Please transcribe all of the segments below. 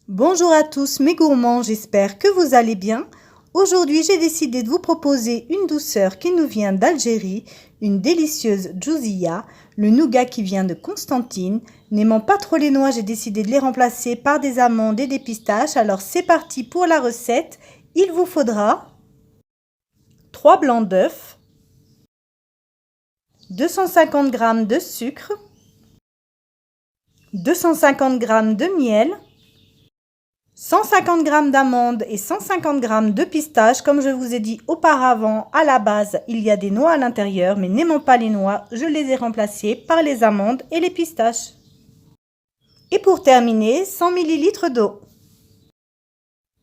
Bonjour à tous mes gourmands, j'espère que vous allez bien. Aujourd'hui, j'ai décidé de vous proposer une douceur qui nous vient d'Algérie, une délicieuse djouzia, le nougat qui vient de Constantine. N'aimant pas trop les noix, j'ai décidé de les remplacer par des amandes et des pistaches. Alors c'est parti pour la recette. Il vous faudra 3 blancs d'œufs, 250 g de sucre, 250 g de miel, 150 g d'amandes et 150 g de pistaches. Comme je vous ai dit auparavant, à la base, il y a des noix à l'intérieur, mais n'aimant pas les noix, je les ai remplacées par les amandes et les pistaches. Et pour terminer, 100 ml d'eau.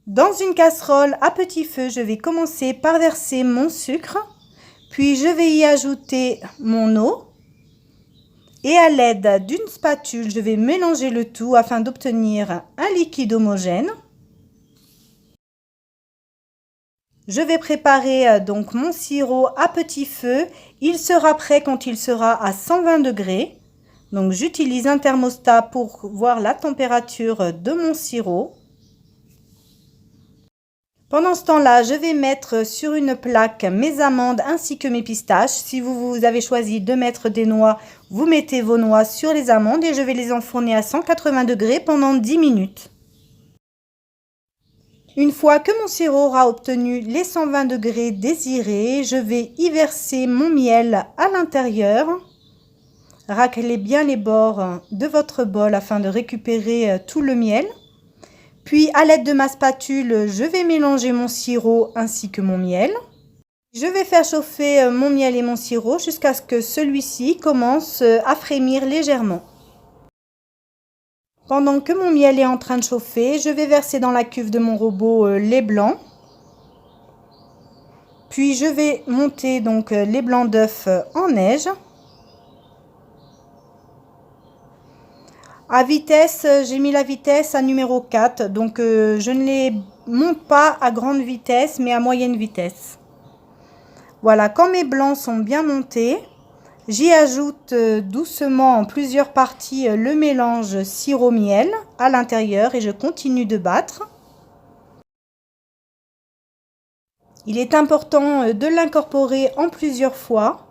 Dans une casserole à petit feu, je vais commencer par verser mon sucre, puis je vais y ajouter mon eau. Et à l'aide d'une spatule, je vais mélanger le tout afin d'obtenir un liquide homogène. Je vais préparer donc mon sirop à petit feu. Il sera prêt quand il sera à 120 degrés. Donc j'utilise un thermostat pour voir la température de mon sirop. Pendant ce temps-là, je vais mettre sur une plaque mes amandes ainsi que mes pistaches. Si vous avez choisi de mettre des noix, vous mettez vos noix sur les amandes et je vais les enfourner à 180 degrés pendant 10 minutes. Une fois que mon sirop aura obtenu les 120 degrés désirés, je vais y verser mon miel à l'intérieur. Raclez bien les bords de votre bol afin de récupérer tout le miel. Puis à l'aide de ma spatule, je vais mélanger mon sirop ainsi que mon miel. Je vais faire chauffer mon miel et mon sirop jusqu'à ce que celui-ci commence à frémir légèrement. Pendant que mon miel est en train de chauffer, je vais verser dans la cuve de mon robot les blancs. Puis je vais monter donc les blancs d'œufs en neige. À vitesse, j'ai mis la vitesse à numéro 4, donc je ne les monte pas à grande vitesse, mais à moyenne vitesse. Voilà, quand mes blancs sont bien montés, j'y ajoute doucement en plusieurs parties le mélange sirop-miel à l'intérieur et je continue de battre. Il est important de l'incorporer en plusieurs fois.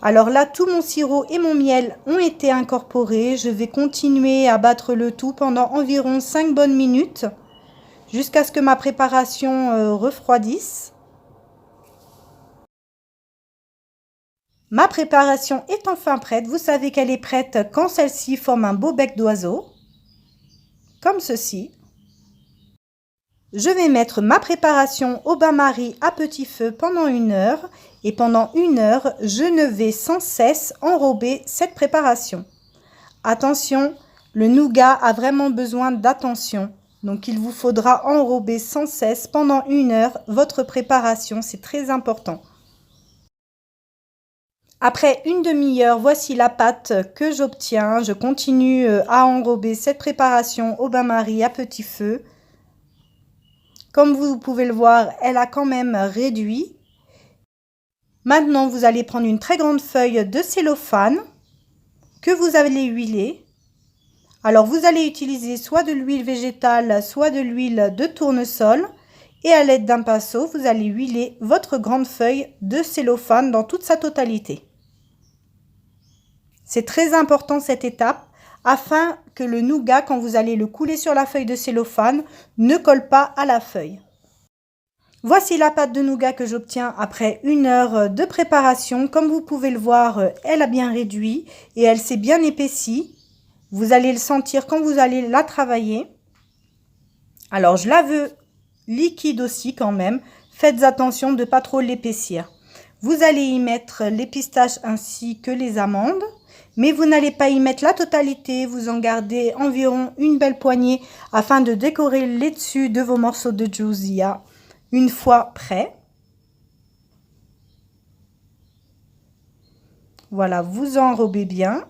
Alors là, tout mon sirop et mon miel ont été incorporés. Je vais continuer à battre le tout pendant environ 5 bonnes minutes jusqu'à ce que ma préparation refroidisse. Ma préparation est enfin prête. Vous savez qu'elle est prête quand celle-ci forme un beau bec d'oiseau, comme ceci. Je vais mettre ma préparation au bain-marie à petit feu pendant 1 heure. Et pendant 1 heure, je ne vais sans cesse enrober cette préparation. Attention, le nougat a vraiment besoin d'attention. Donc il vous faudra enrober sans cesse pendant 1 heure votre préparation, c'est très important. Après une demi-heure, voici la pâte que j'obtiens. Je continue à enrober cette préparation au bain-marie à petit feu. Comme vous pouvez le voir, elle a quand même réduit. Maintenant, vous allez prendre une très grande feuille de cellophane que vous allez huiler. Alors, vous allez utiliser soit de l'huile végétale, soit de l'huile de tournesol. Et à l'aide d'un pinceau, vous allez huiler votre grande feuille de cellophane dans toute sa totalité. C'est très important cette étape afin que le nougat, quand vous allez le couler sur la feuille de cellophane, ne colle pas à la feuille. Voici la pâte de nougat que j'obtiens après 1 heure de préparation. Comme vous pouvez le voir, elle a bien réduit et elle s'est bien épaissie. Vous allez le sentir quand vous allez la travailler. Alors je la veux liquide aussi quand même. Faites attention de ne pas trop l'épaissir. Vous allez y mettre les pistaches ainsi que les amandes. Mais vous n'allez pas y mettre la totalité, vous en gardez environ une belle poignée afin de décorer les dessus de vos morceaux de djouzia une fois prêts. Voilà, vous enrobez bien.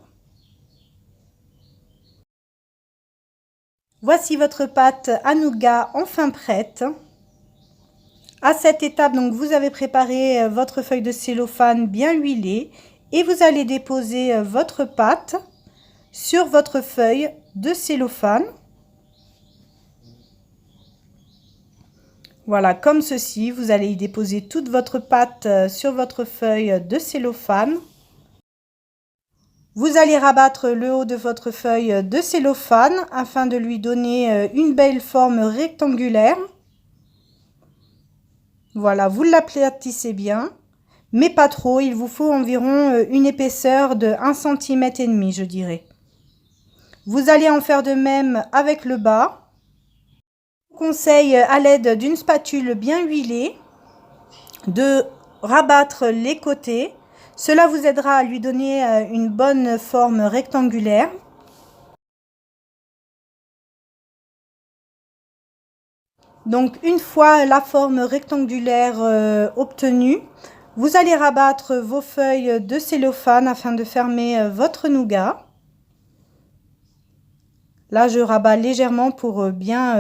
Voici votre pâte à nougat enfin prête. À cette étape, donc, vous avez préparé votre feuille de cellophane bien huilée. Et vous allez déposer votre pâte sur votre feuille de cellophane. Voilà, comme ceci, vous allez y déposer toute votre pâte sur votre feuille de cellophane. Vous allez rabattre le haut de votre feuille de cellophane afin de lui donner une belle forme rectangulaire. Voilà, vous l'aplatissez bien, mais pas trop. Il vous faut environ une épaisseur de 1,5 cm, je dirais. Vous allez en faire de même avec le bas. Je vous conseille, à l'aide d'une spatule bien huilée, de rabattre les côtés. Cela vous aidera à lui donner une bonne forme rectangulaire. Donc une fois la forme rectangulaire obtenue, vous allez rabattre vos feuilles de cellophane afin de fermer votre nougat. Là, je rabats légèrement pour bien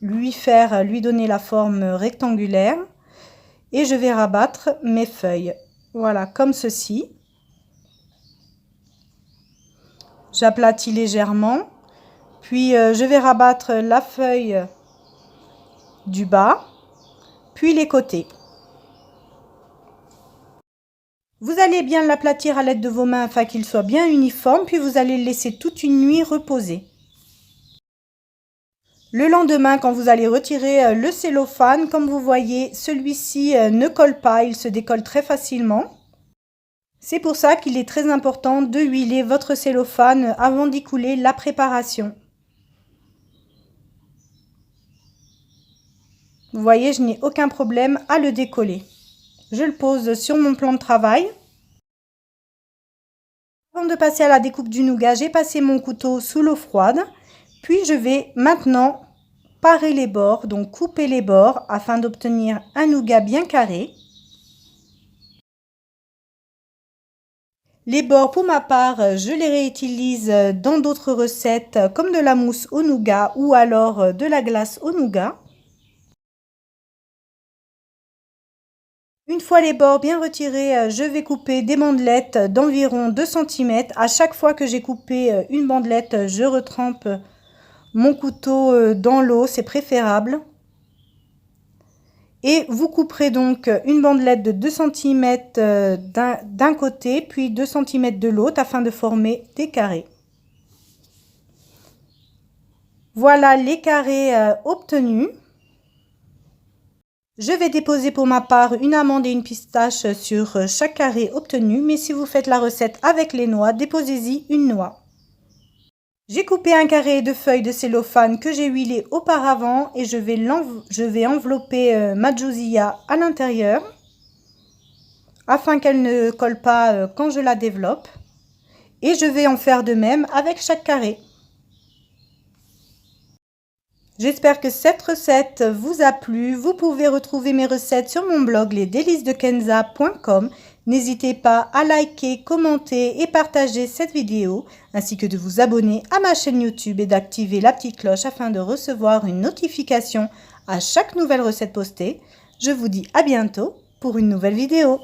lui donner la forme rectangulaire. Et je vais rabattre mes feuilles. Voilà, comme ceci. J'aplatis légèrement. Puis, je vais rabattre la feuille du bas, puis les côtés. Vous allez bien l'aplatir à l'aide de vos mains afin qu'il soit bien uniforme, puis vous allez le laisser toute une nuit reposer. Le lendemain, quand vous allez retirer le cellophane, comme vous voyez, celui-ci ne colle pas, il se décolle très facilement. C'est pour ça qu'il est très important de huiler votre cellophane avant d'y couler la préparation. Vous voyez, je n'ai aucun problème à le décoller. Je le pose sur mon plan de travail. Avant de passer à la découpe du nougat, j'ai passé mon couteau sous l'eau froide. Puis je vais maintenant parer les bords, donc couper les bords afin d'obtenir un nougat bien carré. Les bords, pour ma part, je les réutilise dans d'autres recettes comme de la mousse au nougat ou alors de la glace au nougat. Une fois les bords bien retirés, je vais couper des bandelettes d'environ 2 cm. À chaque fois que j'ai coupé une bandelette, je retrempe mon couteau dans l'eau, c'est préférable. Et vous couperez donc une bandelette de 2 cm d'un côté, puis 2 cm de l'autre afin de former des carrés. Voilà les carrés obtenus. Je vais déposer pour ma part une amande et une pistache sur chaque carré obtenu, mais si vous faites la recette avec les noix, déposez-y une noix. J'ai coupé un carré de feuilles de cellophane que j'ai huilé auparavant et je vais envelopper ma jausia à l'intérieur afin qu'elle ne colle pas quand je la développe. Et je vais en faire de même avec chaque carré. J'espère que cette recette vous a plu. Vous pouvez retrouver mes recettes sur mon blog lesdélicesdekenza.com. N'hésitez pas à liker, commenter et partager cette vidéo, ainsi que de vous abonner à ma chaîne YouTube et d'activer la petite cloche afin de recevoir une notification à chaque nouvelle recette postée. Je vous dis à bientôt pour une nouvelle vidéo.